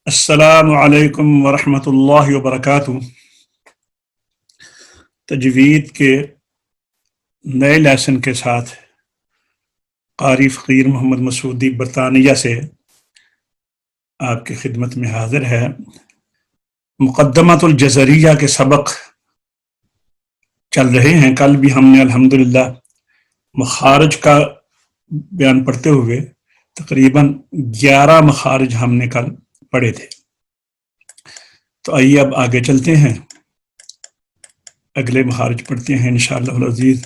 السلام علیکم ورحمۃ اللہ وبرکاتہ۔ تجوید کے نئے لیسن کے ساتھ قاری فقیر محمد مسعودی برطانیہ سے آپ کی خدمت میں حاضر ہے۔ مقدمۃ الجزریہ کے سبق چل رہے ہیں۔ کل بھی ہم نے الحمدللہ مخارج کا بیان پڑھتے ہوئے تقریباً 11 مخارج ہم نے کل پڑھے تھے۔ تو آئیے اب آگے چلتے ہیں، اگلے مخارج پڑھتے ہیں انشاءاللہ العزیز۔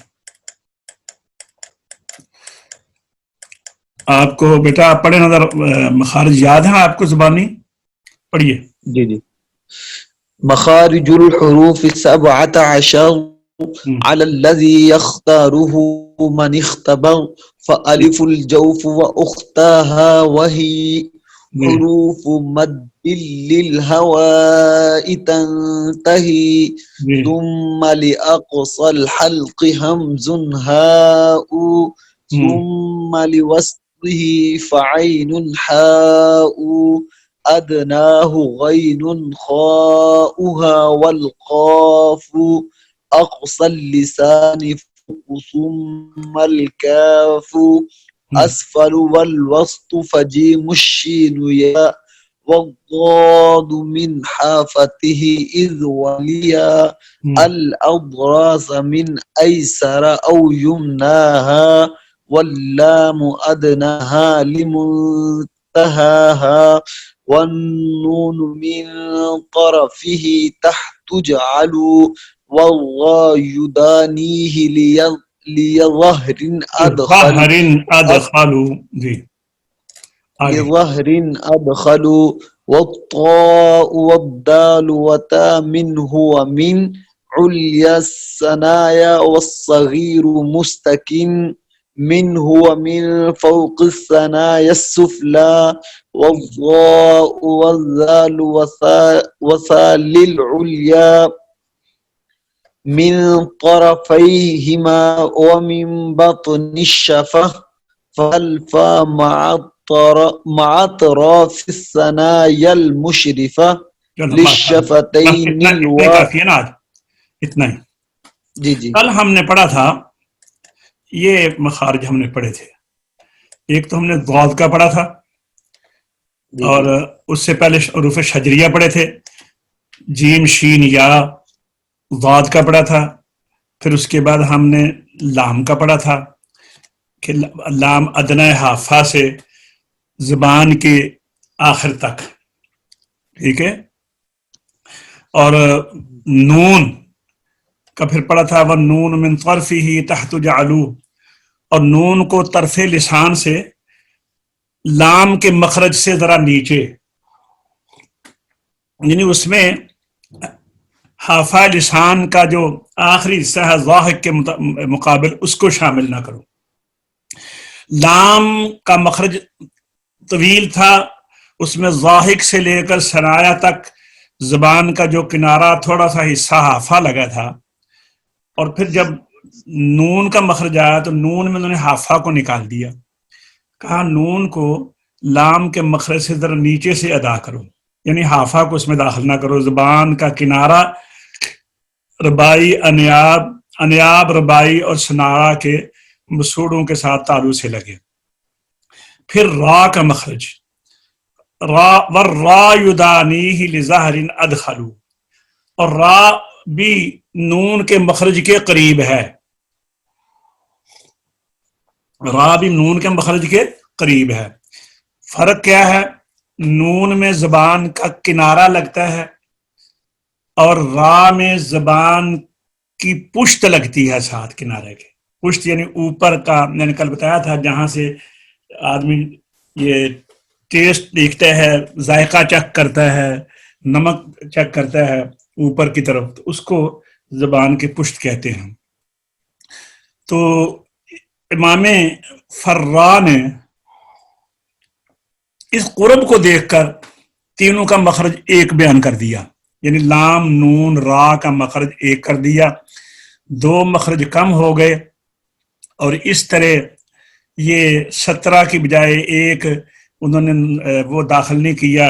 آپ کو بیٹا آپ پڑھے نظر مخارج یاد ہیں آپ کو زبانی؟ پڑھیے۔ جی مخارج الحروف 17 على الذي يختاره من اختبر فألف الجوف وأختاها وهي حروف مد للهواء تنتهي ثم لأقصى الحلق همز هاء ثم لوسطه فعين حاء أدناه غين خاؤها والقاف أقصى اللسان فوق ثم الكاف أسفل والوسط فجيم الشين ياء والضاد من حافته إذ وليا الأضراس من أيسر أو يمناها واللام أدناها لمنتهاها والنون من طرفه تحت جعلوا والله يدانيه لظهر أدخلوا والطاء والدال وتا منه ومن عليا الثنايا والصغير مستكن منه ومن فوق الثنايا السفلى والضاء والذال وثال العليا من طرفيهما ومن بطن الشفة فالفا مع أطراف الثنايا المشرفة للشفتين اتنا ہی جی کل ہم نے پڑھا تھا، یہ مخارج ہم نے پڑھے تھے۔ ایک تو ہم نے ضاد کا پڑھا تھا اور اس سے پہلے حروف شجریہ پڑھے تھے، جیم شین یا ضاد کا پڑھا تھا۔ پھر اس کے بعد ہم نے لام کا پڑھا تھا کہ لام ادنی حافہ سے زبان کے آخر تک، ٹھیک ہے۔ اور نون کا پھر پڑھا تھا وَالنُّونُ مِن طَرْفِهِ تَحْتُ جَعَلُوا، اور نون کو طرف لسان سے لام کے مخرج سے ذرا نیچے، یعنی اس میں حافہ لسان کا جو آخری حصہ ہے ضاحک کے مقابل اس کو شامل نہ کرو۔ لام کا مخرج طویل تھا، اس میں ضاحک سے لے کر ثنایا تک زبان کا جو کنارہ تھوڑا سا حصہ حافہ لگا تھا، اور پھر جب نون کا مخرج آیا تو نون میں انہوں نے حافہ کو نکال دیا، کہا نون کو لام کے مخرج سے ذرا نیچے سے ادا کرو، یعنی حافہ کو اس میں داخل نہ کرو، زبان کا کنارہ ربائی انیاب ربائی اور سنارہ کے مسوڑوں کے ساتھ تالو سے لگے۔ پھر را کا مخرج والرا یدانیہ لظہر ادخلوا، اور را بھی نون کے مخرج کے قریب ہے، را بھی نون کے مخرج کے قریب ہے۔ فرق کیا ہے؟ نون میں زبان کا کنارہ لگتا ہے اور را میں زبان کی پشت لگتی ہے، ساتھ کنارے کے پشت یعنی اوپر کا، میں نے کل بتایا تھا جہاں سے آدمی یہ ٹیسٹ دیکھتا ہے، ذائقہ چیک کرتا ہے، نمک چیک کرتا ہے اوپر کی طرف، تو اس کو زبان کے پشت کہتے ہیں۔ تو امام فرا نے اس قرب کو دیکھ کر تینوں کا مخرج ایک بیان کر دیا، یعنی لام نون را کا مخرج ایک کر دیا، دو مخرج کم ہو گئے، اور اس طرح یہ 17 کی بجائے ایک انہوں نے وہ داخل نہیں کیا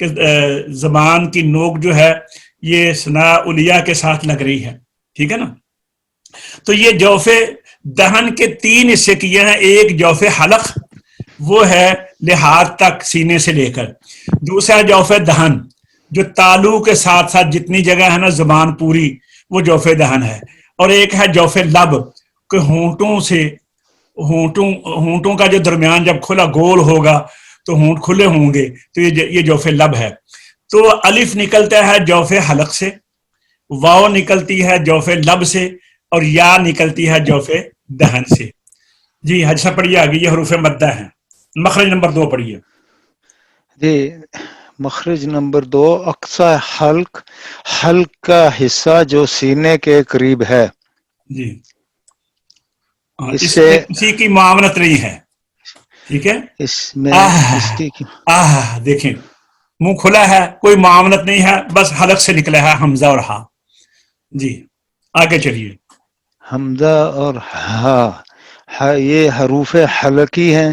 کہ زبان کی نوک جو ہے یہ ثناء علیہ کے ساتھ لگ رہی ہے، ٹھیک ہے نا. تو یہ جوف دہن کے 3 حصے کیے ہیں. ایک جوف حلق، وہ ہے لحاظ تک سینے سے لے کر. دوسرا جوف دہن جو تالو کے ساتھ ساتھ جتنی جگہ ہے نا زبان پوری، وہ جوف دہن ہے. اور ایک ہے جوف لب کہ ہونٹوں کا جو درمیان جب کھلا گول ہوگا تو ہونٹ کھلے ہوں گے، تو یہ جوف لب ہے. تو الف نکلتا ہے جوف حلق سے، واو نکلتی ہے جوف لب سے، اور یا نکلتی ہے جوف دہن سے. جی حج صاحب پڑھیے آگے، یہ حروف مدہ ہیں. مخرج نمبر 2 پڑھیے. جی مخرج نمبر 2، اقصا حلق، حلق کا حصہ جو سینے کے قریب ہے. جی اس اس سے میں کسی کی معاونت نہیں ہے، ٹھیک ہے. اس میں اس کی دیکھیں منہ کھلا ہے، کوئی معاونت نہیں ہے، بس حلق سے نکلا ہے حمزہ اور ہا. جی آگے چلیے. حمزہ اور ہا یہ حروف حلقی ہیں.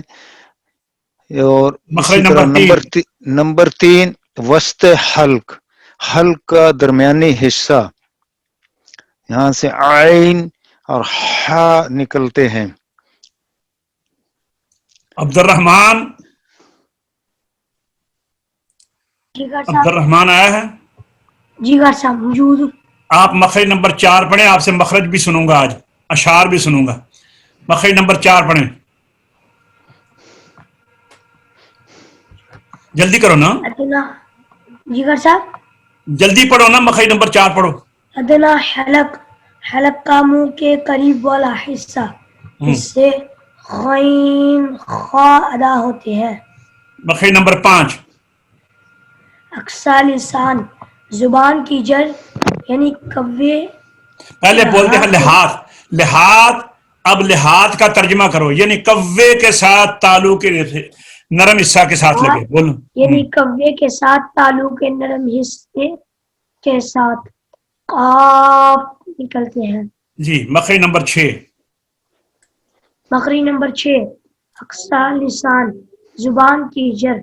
اور مخرج اسی طرح نمبر 3. نمبر 3 وسط حلق، حلق کا درمیانی حصہ، یہاں سے عین اور ہا نکلتے ہیں. عبد الرحمان آیا ہے؟ جی غیر صاحب موجود. آپ مخرج نمبر 4 پڑھیں. آپ سے مخرج بھی سنوں گا آج، اشعار بھی سنوں گا. مخرج نمبر 4 پڑھیں، جلدی کرو نا. جی غیر صاحب جلدی پڑھو نا، مخرج نمبر 4 پڑھو. ادنا حلق، حلق کا منہ کے قریب والا حصہ، اس سے غین خا ادا ہوتے ہیں. مخرج نمبر 5. اقصا لسان، زبان کی جڑ یعنی کوے. پہلے بولتے ہیں لحاظ، اب لحاظ کا ترجمہ کرو، یعنی کوے کے ساتھ تالو کے نرم حصہ کے ساتھ لگے. بولو. یعنی کوے کے ساتھ تالو کے نرم حصے کے ساتھ قاف نکلتے ہیں. جی مخرج نمبر 6. مخرج نمبر 6 اقصا لسان، زبان کی جڑ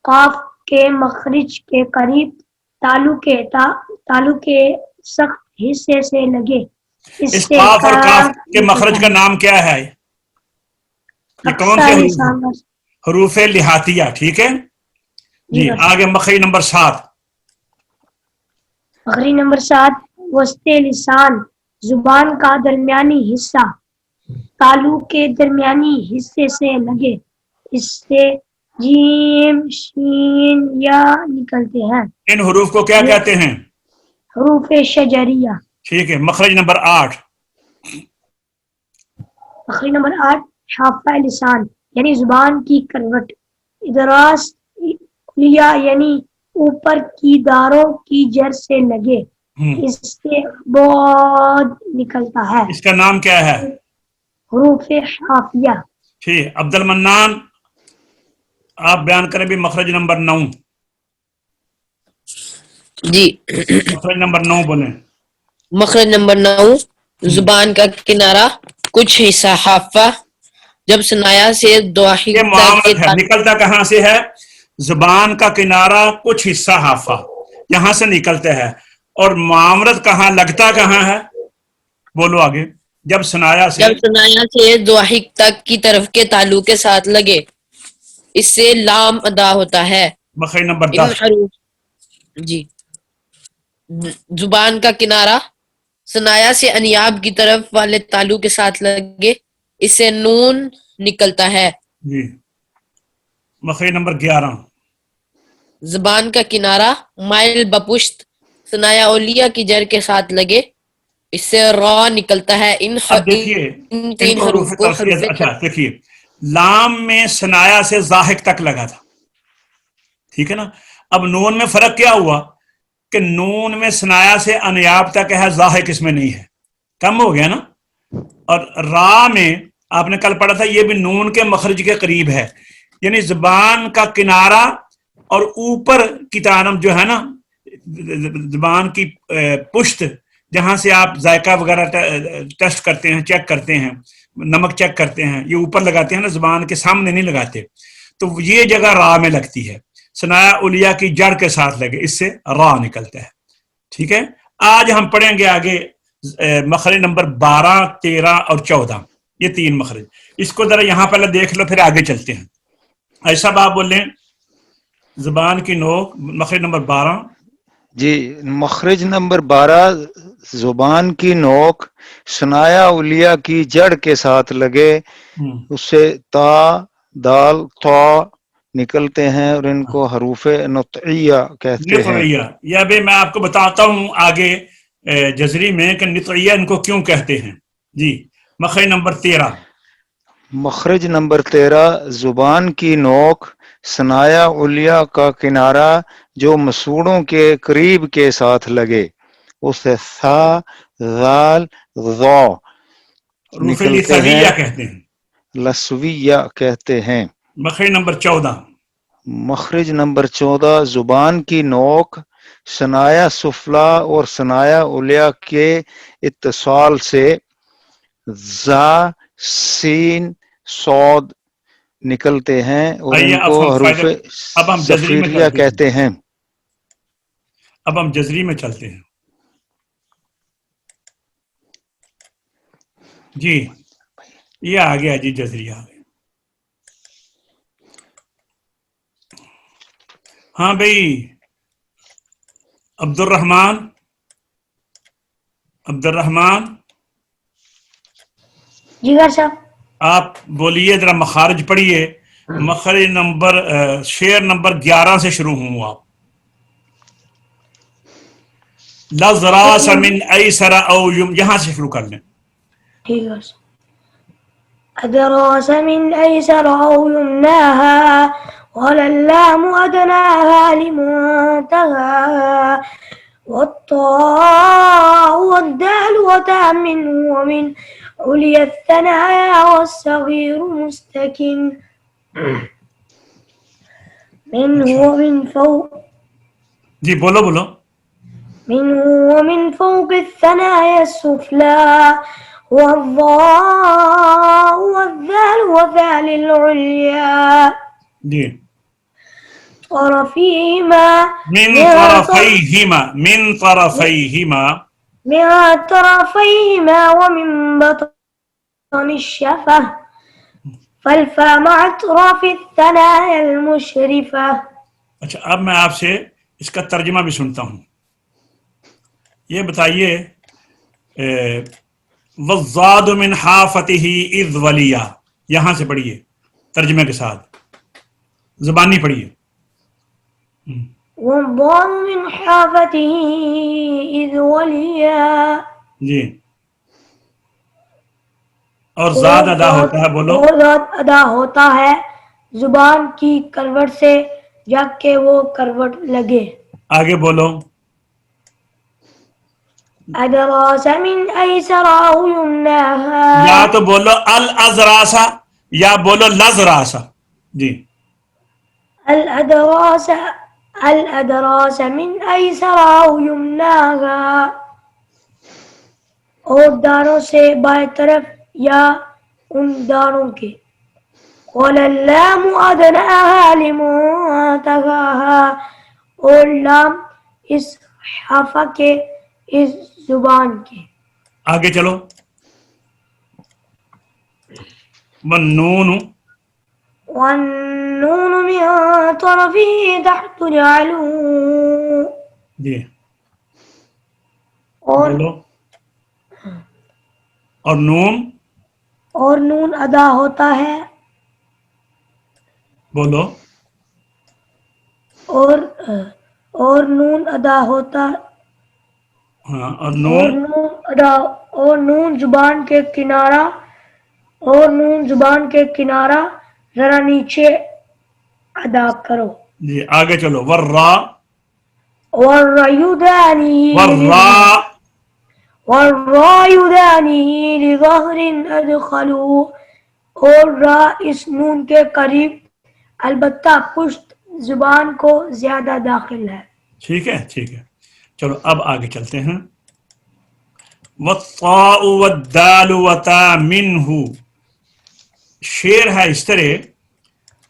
قاف کے مخرج کے قریب تالو کے سخت حصے سے لگے. اس قاف اور کاف کے مخرج کا نام کیا ہے؟ یہ کون سے حروف لحاتیہ، ٹھیک ہے. جی آگے مخرج نمبر 7. مخرج نمبر 7 وسط لسان، زبان کا درمیانی حصہ تالو کے درمیانی حصے سے لگے. اس سے جیم شین یا نکلتے ہیں. ان حروف کو کیا کہتے ہیں؟ حروف شجریہ. ٹھیک ہے. مخرج نمبر 8. مخرج نمبر 8 حافہ لسان یعنی زبان کی کروٹ، ادراس لیا یعنی اوپر کی داروں کی جڑ سے لگے. اس سے بود نکلتا ہے. اس کا نام کیا ہے؟ حروف حافیہ. ٹھیک. عبد المنان آپ بیان کریں بھی مخرج نمبر 9. جی مخرج نمبر 9 بولیں. مخرج نمبر 9 زبان کا کنارہ، کچھ حصہ حافہ، جب سنایا سے دواحق یہ معاملت ہے، نکلتا کہاں سے ہے؟ زبان کا کنارہ کچھ حصہ حافہ، یہاں سے نکلتے ہے. اور معاملت کہاں لگتا کہاں ہے؟ بولو آگے. جب سنایا سے دواحق تک کی طرف کے تالو کے ساتھ لگے، اس سے لام ادا ہوتا ہے. مخرج نمبر 10. جی زبان کا کنارہ سنایا سے انیاب کی طرف والے تالو کے ساتھ لگے، اس سے نون نکلتا ہے. جی مخرج نمبر 11. زبان کا کنارہ مائل بپشت سنایا اولیہ کی جڑ کے ساتھ لگے، اس سے را نکلتا ہے. اب دیکھیے تین حروف کو اچھا دیکھیے، لام میں سنایا سے ضاحک تک لگا تھا، ٹھیک ہے نا. اب نون میں فرق کیا ہوا کہ نون میں سنایا سے انیاب تک ہے، ضاحک اس میں نہیں ہے، کم ہو گیا نا. اور را میں آپ نے کل پڑھا تھا یہ بھی نون کے مخرج کے قریب ہے، یعنی زبان کا کنارہ اور اوپر کی طرف جو ہے نا زبان کی پشت، جہاں سے آپ ذائقہ وغیرہ ٹیسٹ کرتے ہیں، چیک کرتے ہیں، نمک چیک کرتے ہیں، یہ اوپر لگاتے ہیں نا، زبان کے سامنے نہیں لگاتے. تو یہ جگہ را میں لگتی ہے. ثنایا اولیا کی جڑ کے ساتھ لگے، اس سے را نکلتا ہے. ٹھیک ہے. آج ہم پڑھیں گے آگے مخرج نمبر 12، 13 اور 14، یہ 3 مخرج. اس کو ذرا یہاں پہلے دیکھ لو، پھر آگے چلتے ہیں. ایسا آپ بول لیں زبان کی نوک، مخرج نمبر 12. جی، مخرج نمبر 12 زبان کی نوک ثنایا اولیاء کی جڑ کے ساتھ لگے، اس سے تا، دال، طا نکلتے ہیں اور ان کو حروف نطعیہ کہتے ہیں. نطعیہ، یا بھی میں آپ کو بتاتا ہوں آگے جزری میں کہ نطعیہ ان کو کیوں کہتے ہیں. جی، مخرج نمبر 13. مخرج نمبر 13 زبان کی نوک ثنایا اولیاء کا کنارہ جو مسوڑوں کے قریب کے ساتھ لگے، اسے ثا، ذال، ضا حروف نکلتے ہیں، لثویہ کہتے ہیں. لسویہ کہتے ہیں. مخرج نمبر 14. مخرج نمبر 14 زبان کی نوک ثنایا سفلا اور ثنایا اولیاء کے اتصال سے زا، سین، صاد نکلتے ہیں اور آئیے ان اب کو ہم حروف اب ہم جزری میں صفیریہ چلتے ہیں. کہتے ہیں. اب ہم جزری میں چلتے ہیں. جی، یہ آ گیا جی، جزری آ گیا. ہاں بھائی عبد الرحمان جی غیر صاحب. آپ بولیے ذرا، مخارج پڑھیے. مخرج نمبر شعر نمبر 11 سے شروع ہوں. آپ لزراس من ایسر او یم، یہاں سے شروع کر لیں. ٹھیک ہے. أدراس من أيسر أو يمناها ولا اللام أدناها لمنتهى والطاء والدال وتاء منه ومن عليا الثنايا والصغير مستكن منه ومن فوق جی بولو. منه ومن فوق الثنايا السفلى والضاء والذال وذال العليا جی، طرفيهما من طرفيهما ومن بطن الشفة فالفاء مع اطراف الثنايا المشرفة. اچھا، اب میں آپ سے اس کا ترجمہ بھی سنتا ہوں. یہ بتائیے وَالزَّادُ مِنْ حَافَتِهِ اِذْ وَلِيَا، یہاں سے پڑھیے ترجمے کے ساتھ، زبانی پڑھیے. وَالضَّادُ مِنْ حَافَتِهِ إِذْ وَلِيَا. جی، اور زاد ادا ہوتا ہے، بولو. اور زاد ادا ہوتا ہے زبان کی کروٹ سے جب کہ وہ کروٹ لگے. آگے بولو. أدراس من أيسر أو يمناها. یا تو بولو الازراسا یا بولو لزراسا. جی، الأدراس من أيسر أو يمناها، اور داروں سے بائیں طرف یا ان داروں کے. وَلَلَّامُ أَدْنَاهَا لِمُنْتَهَاهَا، اور لام اس حافہ کے، اس زبان کے. آگے چلو. والنون وَالنُّونُ مِنْ طَرَفِهِ تَحْتُ جَعَلُوا. جی اور بولو. اور نون ادا ہوتا ہے. بولو. اور نون ادا ہوتا. ہاں، اور نون زبان کے کنارہ ذرا نیچے ادا کرو. جی آگے چلو. والراء والراء لظهر ادخلوا، اور را اس نون کے قریب البتہ پشت زبان کو زیادہ داخل ہے. ٹھیک ہے. چلو اب آگے چلتے ہیں. والطاء والدال وتا منه، شعر ہے اس طرح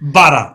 12।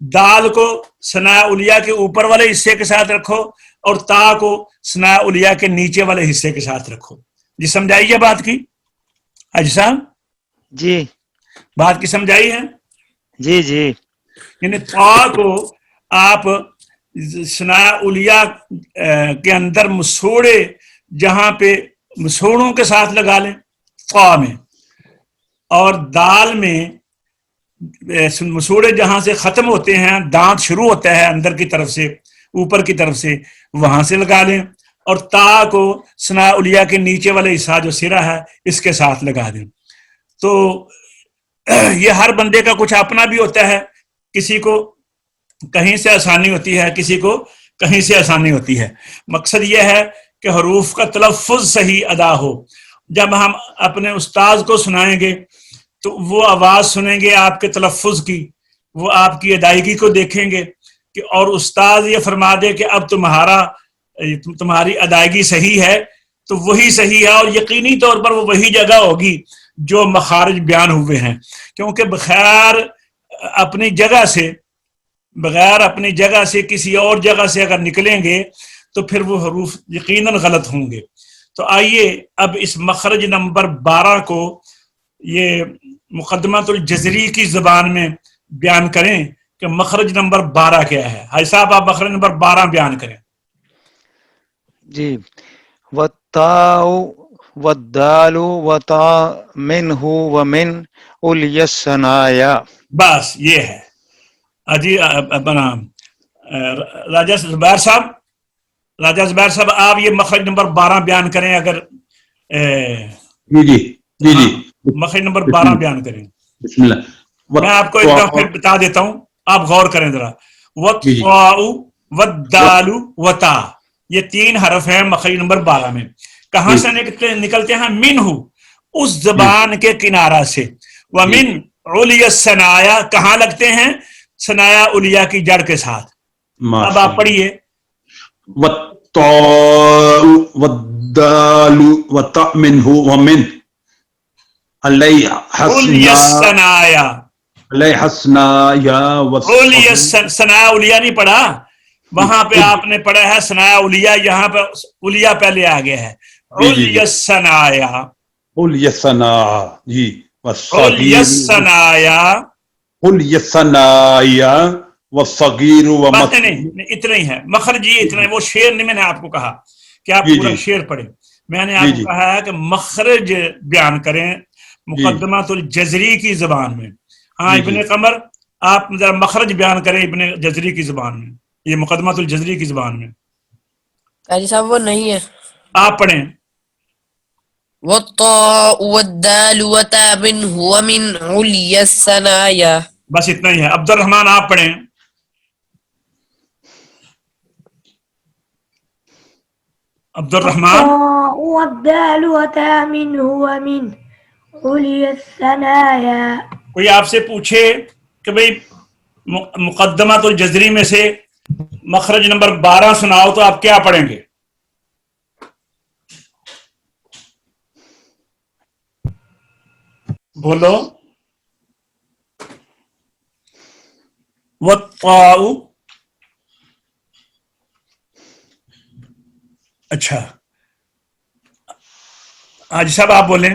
دال کو ثناء علیہ کے اوپر والے حصے کے ساتھ رکھو اور تا کو ثناء علیہ کے نیچے والے حصے کے ساتھ رکھو. جی سمجھائیے بات کی حاجی صاحب, جی بات کی سمجھائی ہے. جی جی یعنی تا کو آپ ثناء علیہ کے اندر مسوڑے جہاں پہ مسوڑوں کے ساتھ لگا لیں تا میں, اور دال میں مسوڑے جہاں سے ختم ہوتے ہیں, دانت شروع ہوتا ہے اندر کی طرف سے اوپر کی طرف سے, وہاں سے لگا لیں, اور تا کو ثناء علیہ کے نیچے والے حصہ جو سرا ہے اس کے ساتھ لگا دیں. تو یہ ہر بندے کا کچھ اپنا بھی ہوتا ہے, کسی کو کہیں سے آسانی ہوتی ہے, کسی کو کہیں سے آسانی ہوتی ہے. مقصد یہ ہے کہ حروف کا تلفظ صحیح ادا ہو. جب ہم اپنے استاذ کو سنائیں گے تو وہ آواز سنیں گے آپ کے تلفظ کی, وہ آپ کی ادائیگی کو دیکھیں گے کہ, اور استاذ یہ فرما دے کہ اب تمہاری ادائیگی صحیح ہے تو وہی صحیح ہے, اور یقینی طور پر وہ وہی جگہ ہوگی جو مخارج بیان ہوئے ہیں, کیونکہ بغیر اپنی جگہ سے کسی اور جگہ سے اگر نکلیں گے تو پھر وہ حروف یقیناً غلط ہوں گے. تو آئیے اب اس مخرج نمبر 12 کو یہ مقدمۃ الجزری کی زبان میں بیان کریں کہ مخرج نمبر 12 کیا ہے. حاجی صاحب آپ مخرج نمبر 12 بیان کریں. جی والتاء والدال وطا منہ ومن علی الثنایا. بس یہ ہے. جی اپنا راجہ زبیر صاحب آپ یہ مخرج نمبر 12 بیان کریں. اگر جی مخرج نمبر 12 بیان کریں. بسم اللہ. میں آپ کو ایک دفعہ پھر بتا دیتا ہوں, آپ غور کریں ذرا. والطاء والدال وتا, یہ 3 حرف ہیں مخرج نمبر 12 میں. کہاں سے نکلتے ہیں؟ منہ, اس زبان کے کنارہ سے. ومن علی الثنایا, کہاں لگتے ہیں؟ ثنایا علیہ کی جڑ کے ساتھ. اب آپ پڑھیے. والطاء والدال وطا منہ ومن علی الثنایا. علی ثنایا علیہ نہیں پڑھا, وہاں پہ آپ نے پڑھا ہے ثنایا علیہ, یہاں پہ علیہ پہلے آ گیا ہے. علی الثنایا, علی الثنایا, جی علی الثنایا. علی الثنایا والصغیر بات نہیں, اتنا ہی ہے مخرج, یہ اتنا ہے. وہ شعر نہیں میں نے آپ کو کہا کہ آپ پورا شعر پڑھیں, میں نے آپ کو کہا ہے کہ مخرج بیان کریں مقدمۃ الجزری کی زبان میں. ہاں ابن قمر آپ ذرا مخرج بیان کریں ابن جزری کی زبان میں, یہ مقدمۃ الجزری کی زبان میں. قاری صاحب وہ نہیں ہے. آپ پڑھیں. والطاء والدال وتا منہ ومن علی الثنایا. بس اتنا ہی ہے. عبد الرحمن آپ پڑھیں. عبد الرحمن. والدال وتا منہ ومن علی الثنایا. کوئی آپ سے پوچھے کہ بھئی مقدمۃ الجزری میں سے مخرج نمبر 12 سناؤ تو آپ کیا پڑھیں گے؟ بولو. والطاء, اچھا حاجی صاحب آپ بولیں.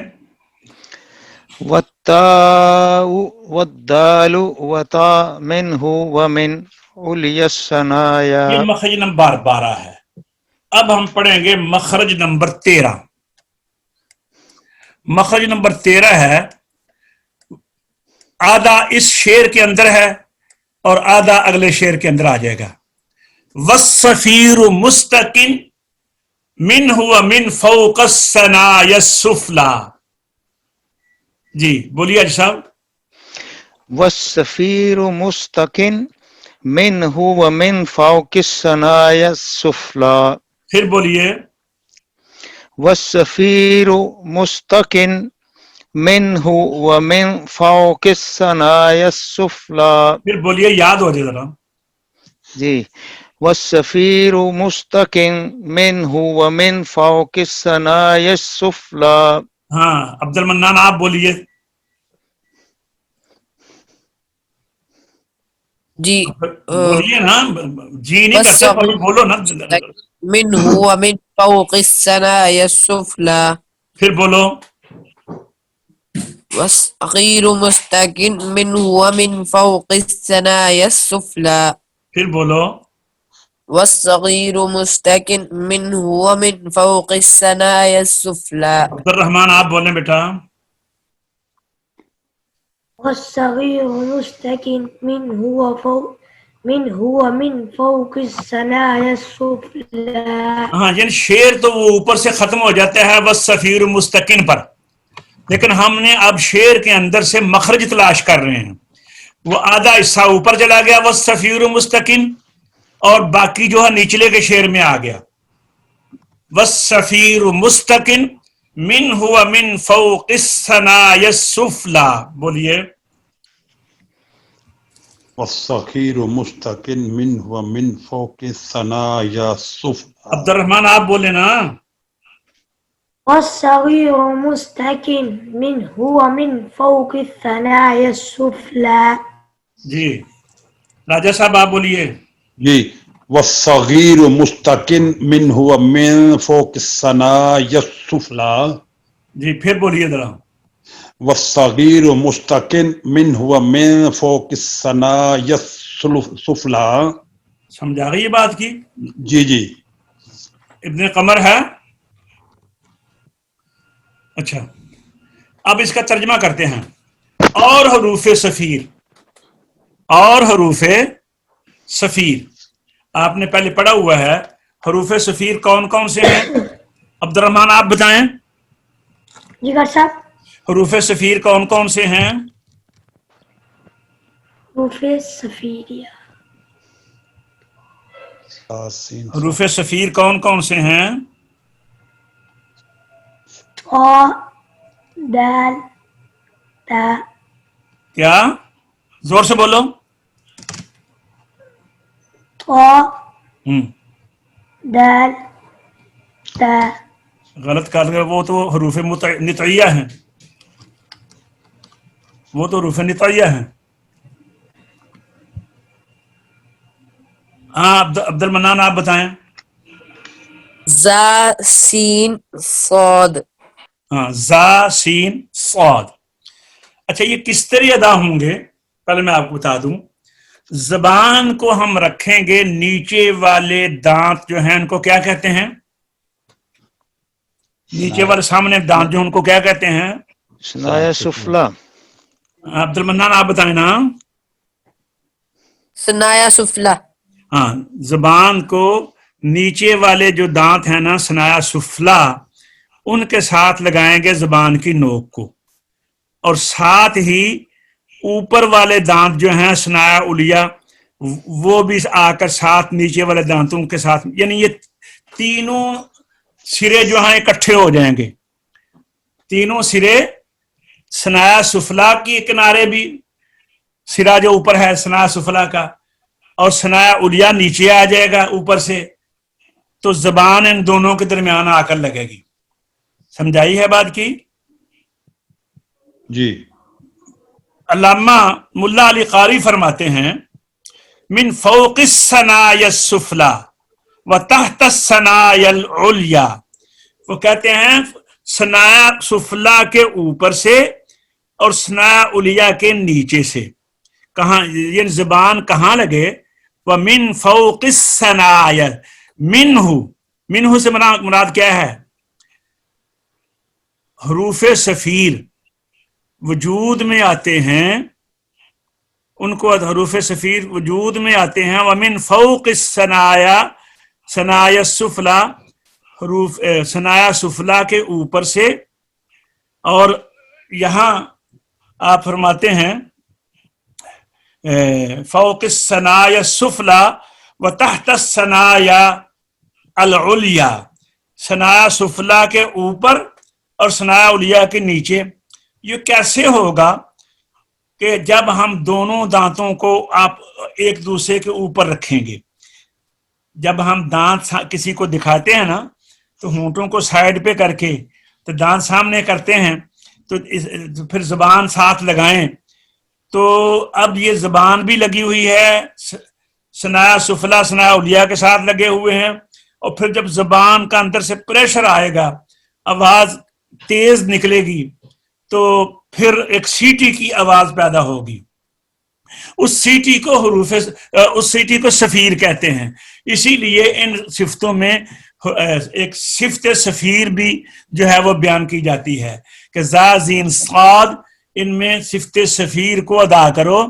والتاء والدال وطا منہ ومن علی الثنایا. یہ مخرج نمبر 12 ہے. اب ہم پڑھیں گے مخرج نمبر 13. مخرج نمبر 13 ہے, آدھا اس شعر کے اندر ہے اور آدھا اگلے شعر کے اندر آ جائے گا. والصفیر مستقن منہ ومن فوق الثنایا السفلی. جی بولیے حاجی صاحب. والصفیر مستقن منہ ومن فوق الثنایا السفلی. پھر بولیے. والصفیر مستقن منہ ومن فوق الثنایا السفلی. پھر بولیے, یاد ہو جائے ذرا. جی والصفیر مستقن منہ ومن فوق الثنایا السفلی. ہاں عبد المنان آپ بولیے. جی بولیے نا، جی نہیں کرتے، بولو نا، منه ومن فوق السماء السفلى پھر بولو. والصغير مستكن منه ومن فوق السماء السفلى پھر بولو. والصغير مستكن منه ومن فوق السماء السفلى. عبد الرحمان آپ بولیں بیٹا. والصغير مستكن منه ومن فوق السماء السفلى. ہاں یعنی شعر تو وہ اوپر سے ختم ہو جاتا ہے والصغیر مستکن پر، لیکن ہم نے اب شعر کے اندر سے مخرج تلاش کر رہے ہیں. وہ آدھا حصہ اوپر چلا گیا والصغیر مستکن، اور باقی جو ہے نچلے کے شعر میں آ گیا والصغیر مستکن منہ ومن فوق السماء السفلی. بولیے. والصغير مستقن منه ومن فوق الثنايا السفلى. عبد الرحمان آپ بولے نا. والصغير مستكن منه ومن فوق الثنايا السفلى. جی راجہ صاحب آپ بولیے. جی والصغير مستقن منه ومن فوق الثنايا السفلى. جی پھر بولیے ذرا. والصغير مستقن منه ومن فوق الثنايا السفلى. سمجھ آ گئی یہ بات کی؟ جی جی. ابن قمر ہے. اچھا اب اس کا ترجمہ کرتے ہیں. اور حروف صفیر، اور حروف صفیر آپ نے پہلے پڑھا ہوا ہے. حروف صفیر کون کون سے ہیں؟ عبد الرحمان آپ بتائیں. جی ڈاکٹر صاحب. حروف صفیر کون کون سے ہیں؟ حروف صفیریہ. حروف صفیر کون کون سے ہیں؟ طا، دال، تا. کیا؟ زور سے بولو. طا، دال، تا. غلط کر گئے، وہ تو حروف نطعیہ ہیں، وہ تو حروف نطعیہ ہیں. ہاں عبد المنان آپ بتائیں. زا سین صاد. ہاں زا سین صاد. اچھا یہ کس طرح ادا ہوں گے پہلے میں آپ کو بتا دوں. زبان کو ہم رکھیں گے، نیچے والے دانت جو ہیں ان کو کیا کہتے ہیں؟ نیچے والے سامنے دانت جو ان کو کیا کہتے ہیں؟ ثنایا سفلا. عبد المنان آپ بتائیں نا. ثنایا سفلا. ہاں زبان کو نیچے والے جو دانت ہیں نا ثنایا سفلا، ان کے ساتھ لگائیں گے زبان کی نوک کو، اور ساتھ ہی اوپر والے دانت جو ہیں ثنایا علیہ وہ بھی آ کر ساتھ نیچے والے دانتوں کے ساتھ، یعنی یہ تینوں سرے جو ہیں اکٹھے ہو جائیں گے. تینوں سرے ثنایا سفلا کی کنارے بھی، سرا جو اوپر ہے ثنایا سفلا کا، اور ثنایا علیہ نیچے آ جائے گا اوپر سے، تو زبان ان دونوں کے درمیان آ کر لگے گی. سمجھائی ہے بات کی؟ جی. علامہ ملا علی قاری فرماتے ہیں من فوق الثنایا السفلی وتحت الثنایا العلیہ. وہ کہتے ہیں ثنایا سفلا کے اوپر سے اور ثنایا علیہ کے نیچے سے. کہاں یہ زبان کہاں لگے؟ ومن فوق الثنایا، منہ سے مراد کیا ہے؟ حروف صفیر وجود میں آتے ہیں، ان کو حروف صفیر وجود میں آتے ہیں. ومن فوق الثنایا، ثنایا السفلی حروف ثنایا سفلا کے اوپر سے. اور یہاں آپ فرماتے ہیں فوق الثنایا السفلی وتحت الثنایا العلیہ، ثنایا سفلا کے اوپر اور ثنایا علیہ کے نیچے. یہ کیسے ہوگا کہ جب ہم دونوں دانتوں کو آپ ایک دوسرے کے اوپر رکھیں گے. جب ہم دانت کسی کو دکھاتے ہیں نا تو ہونٹوں کو سائڈ پہ کر کے تو دانت سامنے کرتے ہیں، تو پھر زبان ساتھ لگائیں تو اب یہ زبان بھی لگی ہوئی ہے، ثنایا سفلا ثنایا اولیاء کے ساتھ لگے ہوئے ہیں، اور پھر جب زبان کا اندر سے پریشر آئے گا، آواز تیز نکلے گی، تو پھر ایک سیٹی کی آواز پیدا ہوگی. اس سیٹی کو سفیر کہتے ہیں. اسی لیے ان صفتوں میں ایک صفت سفیر بھی جو ہے وہ بیان کی جاتی ہے کہ ذا زین صاد، ان میں صفت سفیر کو ادا کرو.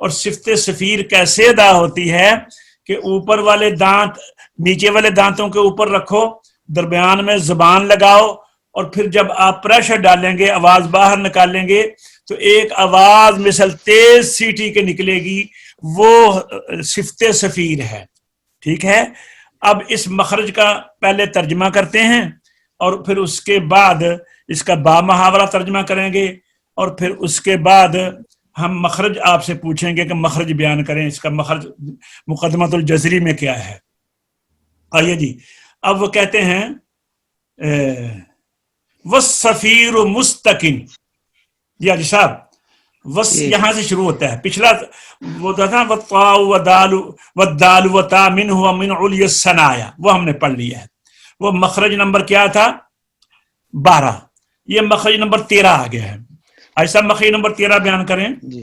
اور صفت سفیر کیسے ادا ہوتی ہے کہ اوپر والے دانت نیچے والے دانتوں کے اوپر رکھو، درمیان میں زبان لگاؤ، اور پھر جب آپ پریشر ڈالیں گے، آواز باہر نکالیں گے، تو ایک آواز مثل تیز سیٹی کے نکلے گی، وہ صفت سفیر ہے. ٹھیک ہے. اب اس مخرج کا پہلے ترجمہ کرتے ہیں، اور پھر اس کے بعد اس کا با محاورہ ترجمہ کریں گے، اور پھر اس کے بعد ہم مخرج آپ سے پوچھیں گے کہ مخرج بیان کریں، اس کا مخرج مقدمۃ الجزری میں کیا ہے. آئیے جی، اب وہ کہتے ہیں وَالصَّفِيرُ مُسْتَقٍ. جی حاجی صاحب، وس یہاں سے شروع ہوتا ہے. پچھلا وہ تھا وَالطَّاءُ وَالدَّالُ وَتَا مِنْهُ وَمِنْ عُلْيِ الثَّنَايَا، وہ ہم نے پڑھ لیا ہے. وہ مخرج نمبر کیا تھا؟ 12. یہ مخرج نمبر 13 آ گیا ہے. ایسا مخرج نمبر 13 بیان کریں. جی.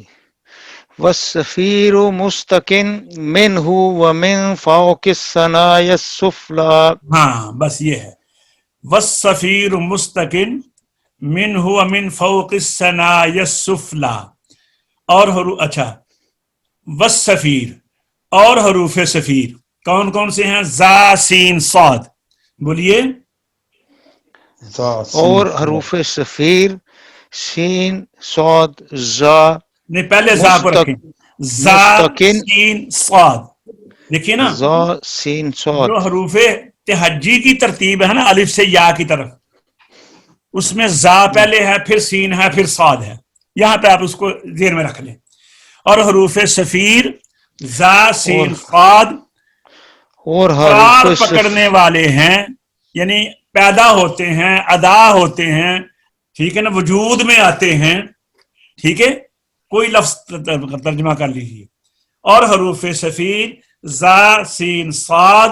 والسفیر مستقن منہ ومن فوق الثنایا السفلی. ہاں بس یہ ہے. والسفیر مستقن منہ ومن فوق الثنایا السفلی. اور اچھا، والسفیر اور حروف سفیر کون کون سے ہیں؟ زا سین صاد. بولیے. اور حروف سفیر سین صاد زا. نہیں، پہلے زا کو رکھیں. زا سین صاد. دیکھیے نا، زا سین صاد جو حروف تہجی کی ترتیب ہے نا الف سے یا کی طرف، اس میں زا پہلے ہے، پھر سین ہے، پھر صاد ہے. یہاں پہ آپ اس کو ذہن میں رکھ لیں. اور حروف سفیر زا سین صاد اور قرار حروف پکڑنے والے ہیں، یعنی پیدا ہوتے ہیں، ادا ہوتے ہیں. ٹھیک ہے نا، وجود میں آتے ہیں. ٹھیک ہے، کوئی لفظ ترجمہ کر لیجیے. اور حروف سفیر زا سین صاد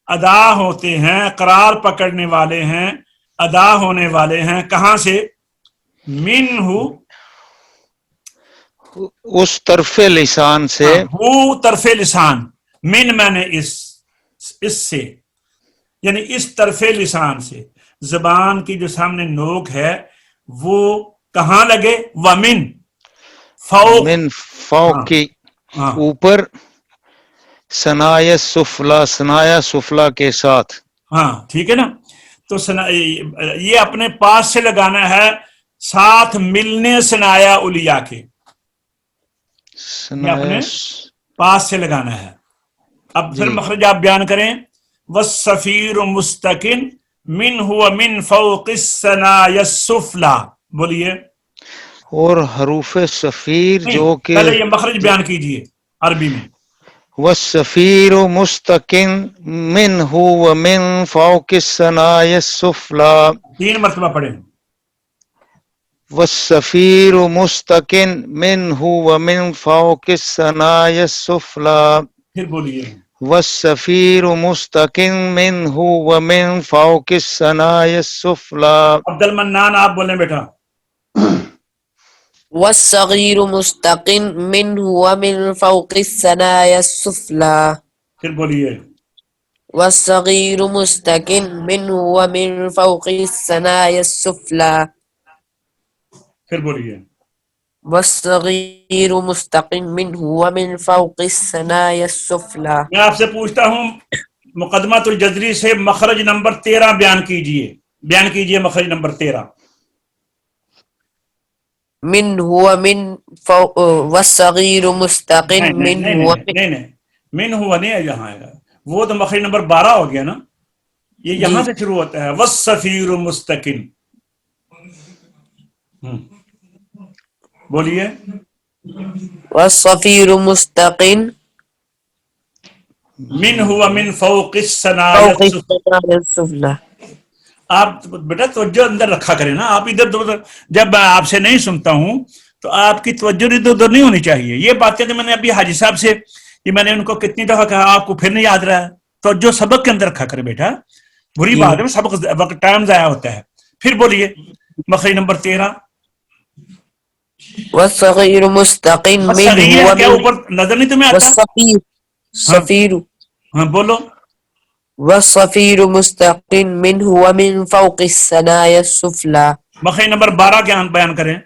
ادا ہوتے ہیں، قرار پکڑنے والے ہیں، ادا ہونے والے ہیں. کہاں سے؟ منہ، اس طرف لسان سے. ہو طرف لسان، من میں نے اس سے، یعنی اس طرف لسان سے. زبان کی جو سامنے نوک ہے وہ کہاں لگے؟ ومن فوق، من فوق کی ہاں اوپر، ثنایا سفلا ثنایا سفلا کے ساتھ. ہاں ٹھیک ہے نا. تو یہ اپنے پاس سے لگانا ہے، ساتھ ملنے ثنایا اولیاء کے، یہ اپنے پاس سے لگانا ہے. اب پھر مخرج آپ بیان کریں. والسفیر مستقن منہ ومن فوق الثنایا السفلی. بولیے. اور حروف سفیر جو کہ پہلے یہ مخرج بیان کیجئے عربی میں. والسفیر مستقن منہ ومن فوق الثنایا السفلی. 3 مرتبہ پڑھیں. والسفیر مستقن منہ ومن فوق الثنایا السفلی. پھر بولیے. والسفیر مستقن منہ ومن فوق الثنایا السفلی. عبد المنان آپ بولیں بیٹا. والصغیر مستقن منہ ومن فوق الثنایا السفلی. پھر بولیے. والصغیر مستقن منہ ومن فوق الثنایا السفلی. پھر بولیے. والصغیر مستقن منہ ومن فوق الثنایا السفلی. میں آپ سے پوچھتا ہوں، مقدمۃ الجزری سے مخرج نمبر 13 بیان کیجئے مخرج نمبر 13. من ہوا من فوق والصغیر مستقن من ہوا نہیں من ہوا نہیں ہے، یہاں آئے گا. وہ تو مخرج نمبر 12 ہو گیا نا. یہ یہاں سے شروع ہوتا ہے والصفیر مستقن. بولیے. والصفیر مستقن من ہوا من فوق الثنایا السفلی. آپ بیٹا توجہ اندر رکھا کریں نا. آپ ادھر ادھر، جب میں آپ سے نہیں سنتا ہوں تو آپ کی توجہ ادھر ادھر نہیں ہونی چاہیے. یہ باتیں جو میں نے ابھی حاجی صاحب سے یہ میں نے ان کو کتنی دفعہ کہا, آپ کو پھر نہیں یاد رہا. توجہ سبق کے اندر رکھا کرے بیٹا, بری بات ہے سبق وقت ٹائم ضائع ہوتا ہے. پھر بولیے مخرج نمبر 13. والصغير مستقن منه صغیر کیا ومن اوپر نظر نہیں تمہیں آتا؟ والصفير صفير ہاں بولو. والصفير مستقن منه ومن فوق الثنايا السفلى. مخرج نمبر 12 کیا بیان کریں؟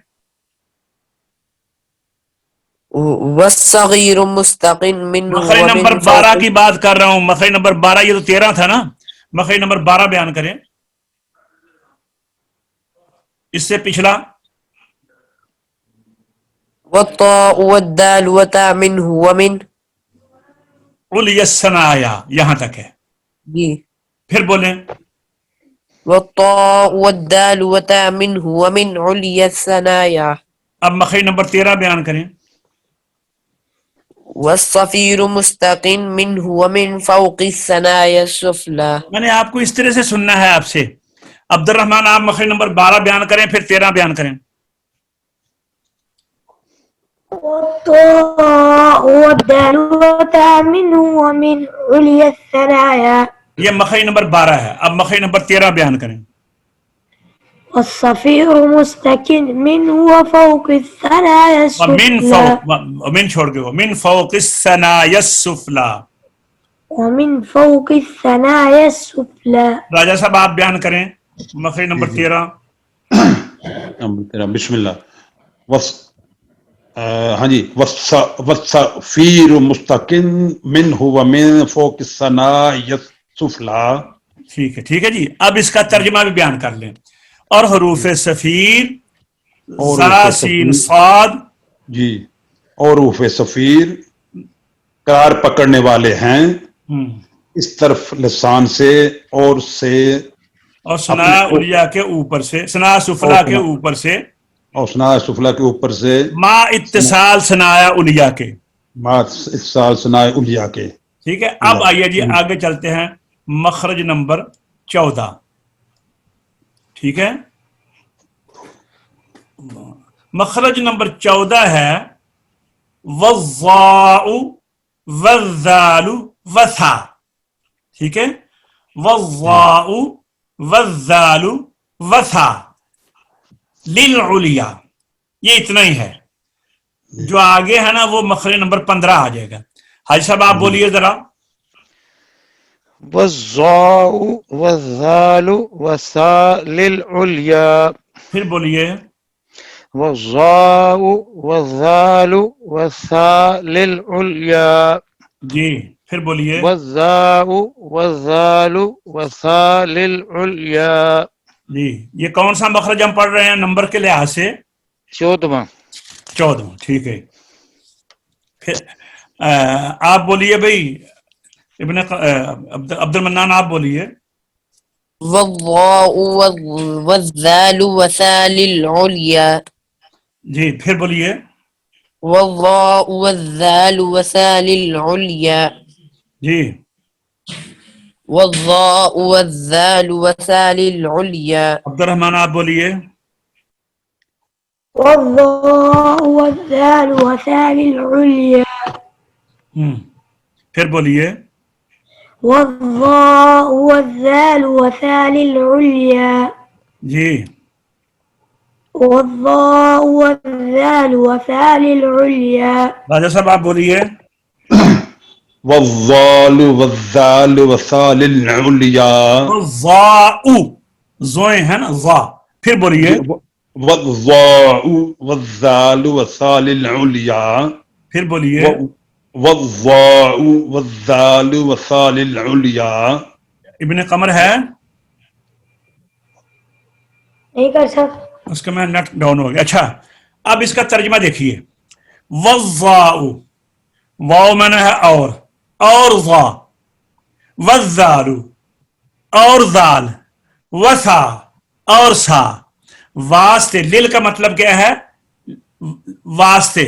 والصغير مستقن منه مخرج نمبر ومن 12 فوق. کی بات کر رہا ہوں. مخرج نمبر 12, یہ تو 13 تھا نا. مخرج نمبر 12 بیان کریں, اس سے پچھلا. والطاء والدال وتاء منه ومن. علی الثنایا یہاں تک ہے. جی. پھر بولیں. والطاء والدال وتاء منه ومن عليا الثنايا. اب مخرج نمبر 13 بیان کریں. والصفير مستقن منه ومن فوق الثنايا السفلى. میں نے آپ کو اس طرح سے سننا ہے آپ سے. عبد الرحمن آپ مخرج نمبر 12 بیان کریں, پھر 13 بیان کریں. والطاء والدال وتاء منه ومن عليا الثنايا. یہ مخرج نمبر 12 ہے. اب مخرج نمبر 13 بیان کریں. والصفير مستكن منه وفوق الثنايا ومن السفلى. فوق, من چھوڑ گئے, من فوق الثنایا السفلی. ومن فوق الثنايا السفلى. راجہ صاحب آپ بیان کریں مخرج نمبر 13. بسم اللہ. ہاں جی. والصفیر مستقن منہ ومن فوق الثنایا السفلی. ٹھیک ہے, ٹھیک ہے جی. اب اس کا ترجمہ بھی بیان کر لیں. اور حروف صفیر زا سین صاد. جی. اور حروف صفیر قرار پکڑنے والے ہیں اس طرف لسان سے اور سے, اور سنا اولیا کے اوپر سے, سنا سفلا کے اوپر سے, اور سنا سفلا کے اوپر سے, ما اتصال سنایا اولیا کے, ما اتصال سنا اولیا کے. ٹھیک ہے. اب آئیے جی آگے چلتے ہیں. مخرج نمبر 14. ٹھیک ہے. مخرج نمبر 14 ہے والضاء والذال وثا. ٹھیک ہے. والضاء والذال وثا للعلیا. یہ اتنا ہی ہے. جو آگے ہے نا وہ مخرج نمبر 15 آ جائے گا. حاجی صاحب آپ بولیے ذرا. والضاء والذال وثاء للعليا. پھر بولیے. والضاء والذال وثاء للعليا. جی پھر بولیے. والضاء والذال وثاء للعليا. جی یہ کون سا مخرج ہم پڑھ رہے ہیں نمبر کے لحاظ سے؟ 14. 14. ٹھیک ہے. پھر آپ بولیے بھائی ابن عبد المنان آپ بولیے. والضاء والذال وثاء للعليا. جی پھر بولیے. والضاء والذال وثاء للعليا. جی والضاء والذال وثاء للعليا. عبد الرحمن آپ بولیے. والضاء والذال وثاء للعليا. پھر بولیے. والضاء والذال وثاء للعليا. جی والضاء والذال وثاء للعليا. راجہ صاحب آپ بولیے. والضال والذال وثاء للعلیا. ضاء زوئیں ہیں نا ضا. پھر بولیے. والضاء والذال وثاء للعلیا. پھر بولیے. والضاء والذال وثاء للعلیا. ابن قمر ہے نہیں کر سکتا. اس کا میں نیٹ ڈاؤن ہو گیا. اچھا اب اس کا ترجمہ دیکھیے. والضاء واو میں نے ہے اور ضا والذال اور ذال وثا اور سا. واسطے لل کا مطلب کیا ہے؟ واسطے.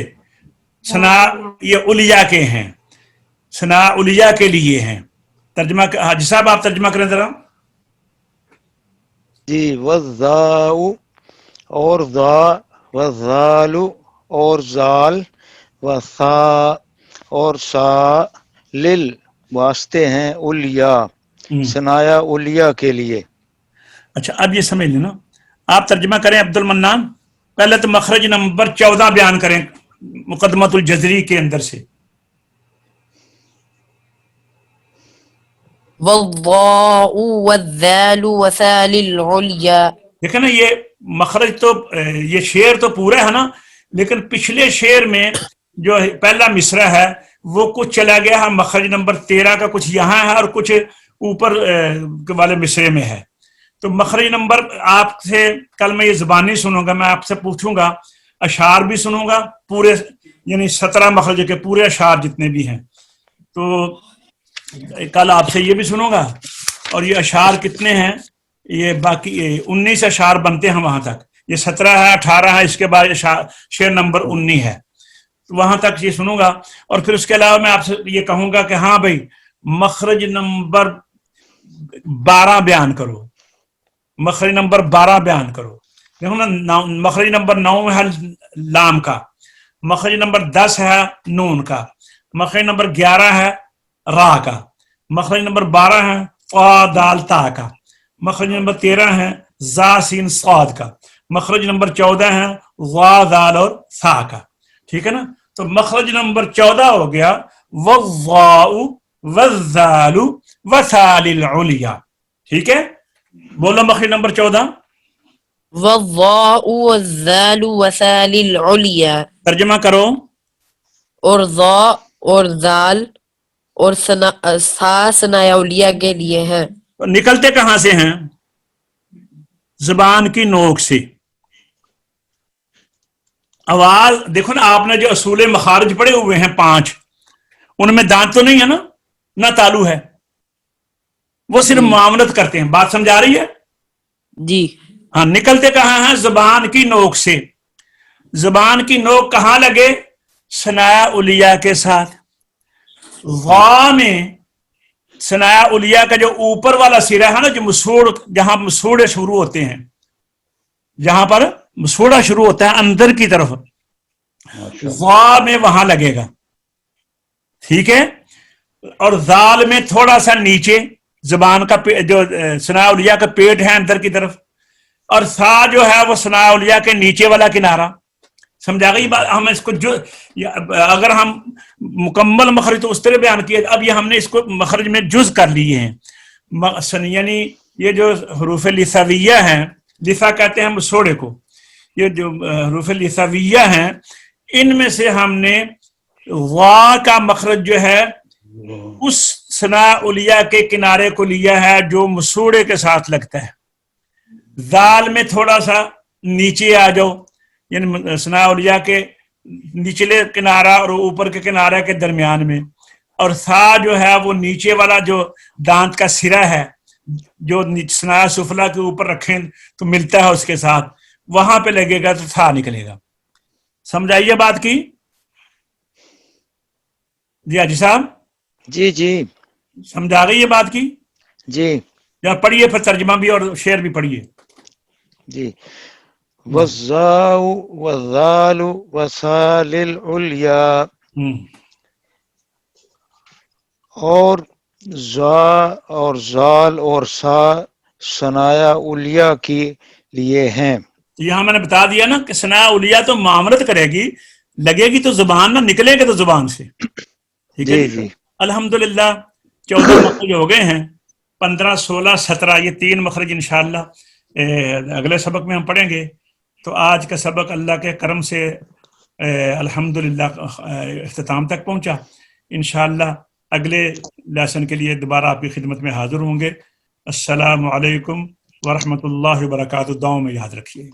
سنا یہ اولیا کے ہیں, سنا اولیا کے لیے ہیں. ترجمہ حاجی صاحب آپ ترجمہ کریں ذرا. جی. والضاء اور ذا والذال اور زال و ثا اور سا لل واسطے ہیں الیا ثنایا الیا کے لیے. اچھا اب یہ سمجھ لینا، آپ ترجمہ کریں عبد المنان. پہلے تو مخرج نمبر 14 بیان کریں مقدمۃ الجزری کے اندر سے. والضاء والذال وثال العليا. دیکھیں نا یہ مخرج تو یہ شعر تو پورا ہے نا، لیکن پچھلے شعر میں جو پہلا مصرع ہے وہ کچھ چلا گیا ہے مخرج نمبر 13 کا، کچھ یہاں ہے اور کچھ اوپر والے مصرے میں ہے. تو مخرج نمبر آپ سے کل میں یہ زبانی سنوں گا، میں آپ سے پوچھوں گا، اشعار بھی سنوں گا پورے، یعنی 17 مخرج کے پورے اشعار جتنے بھی ہیں، تو کل آپ سے یہ بھی سنوں گا. اور یہ اشعار کتنے ہیں، یہ باقی 19 اشعار بنتے ہیں وہاں تک، یہ 17 ہے 18 ہے، اس کے بعد شعر نمبر 19 ہے، تو وہاں تک یہ سنوں گا. اور پھر اس کے علاوہ میں آپ سے یہ کہوں گا کہ ہاں بھائی مخرج نمبر 12 بیان کرو، مخرج نمبر 12 بیان کرو. دیکھو نا، مخرج نمبر 9 ہے لام کا، مخرج نمبر 10 ہے نون کا، مخرج نمبر 11 ہے را کا، مخرج نمبر 12 ہے طا دال تا کا، مخرج نمبر 13 ہے زا سین صاد کا، مخرج نمبر 14 ہے وا دال اور ثا کا. ٹھیک ہے نا، تو مخرج نمبر 14 ہو گیا والضاء والذال وثال العليا. ٹھیک ہے، بولو مخرج نمبر 14. والضاء والذال وثال العليا. ترجمہ کرو. اور ضاء اور ذال اور سا ثنایا الیاء کے لیے ہیں. نکلتے کہاں سے ہیں؟ زبان کی نوک سے. آواز دیکھو نا، آپ نے جو اصول مخارج پڑے ہوئے ہیں 5، ان میں دانت تو نہیں ہے نا، نہ تالو ہے، وہ صرف معاملت کرتے ہیں. بات سمجھا رہی ہے؟ جی ہاں. نکلتے کہاں ہیں؟ زبان کی نوک سے. زبان کی نوک کہاں لگے؟ ثنایا الیاء کے ساتھ. وا میں ثنایا الیاء کا جو اوپر والا سرا ہے نا، جو مسوڑ، جہاں مسوڑے شروع ہوتے ہیں، جہاں پر مسوڑا شروع ہوتا ہے اندر کی طرف، وا میں وہاں لگے گا. ٹھیک ہے. اور ذال میں تھوڑا سا نیچے زبان کا جو ثنایا الیاء کا پیٹ ہے اندر کی طرف، اور ثا جو ہے وہ ثنایا الیاء کے نیچے والا کنارہ. سمجھا گئی بات؟ ہم اس کو جو اگر ہم مکمل مخرج تو اس طرح بیان کیے، اب یہ ہم نے اس کو مخرج میں جز کر لیے ہیں. یعنی یہ جو حروف لثویہ ہیں، لثا کہتے ہیں مسوڑے کو، یہ جو حروف لثویہ ہیں ان میں سے ہم نے وا کا مخرج جو ہے اس ثناء الیاء کے کنارے کو لیا ہے جو مسوڑے کے ساتھ لگتا ہے. ذال میں تھوڑا سا نیچے آ جاؤ، یعنی ثناء الیاء کے نچلے کنارہ اور اوپر کے کنارے کے درمیان میں. اور ثا جو ہے وہ نیچے والا جو دانت کا سرا ہے، جو ثناء سفلا کے اوپر رکھیں تو ملتا ہے اس کے ساتھ، وہاں پہ لگے گا تو ثا نکلے گا. سمجھائیے بات کی؟ جی حاجی صاحب. جی جی سمجھا گئی یہ بات کی؟ جی یا پڑھیے پھر ترجمہ بھی اور شعر بھی پڑھیے. جی. والضاء والذال وثال العليا. اور زا اور زال اور سا ثنایا الیاء کے لیے ہیں. یہاں میں نے بتا دیا نا کہ ثناء الیاء تو معاملت کرے گی، لگے گی تو زبان نہ، نکلے گا تو زبان سے. ٹھیک ہے جی. الحمدللہ 14 مخرج ہو گئے ہیں، 15 16 17 یہ 3 مخرج انشاءاللہ اگلے سبق میں ہم پڑھیں گے. تو آج کا سبق اللہ کے کرم سے الحمدللہ اختتام تک پہنچا. انشاءاللہ اگلے لیسن کے لیے دوبارہ آپ کی خدمت میں حاضر ہوں گے. السلام علیکم ورحمۃ اللہ وبرکاتہ. دعاؤں میں یاد رکھیے.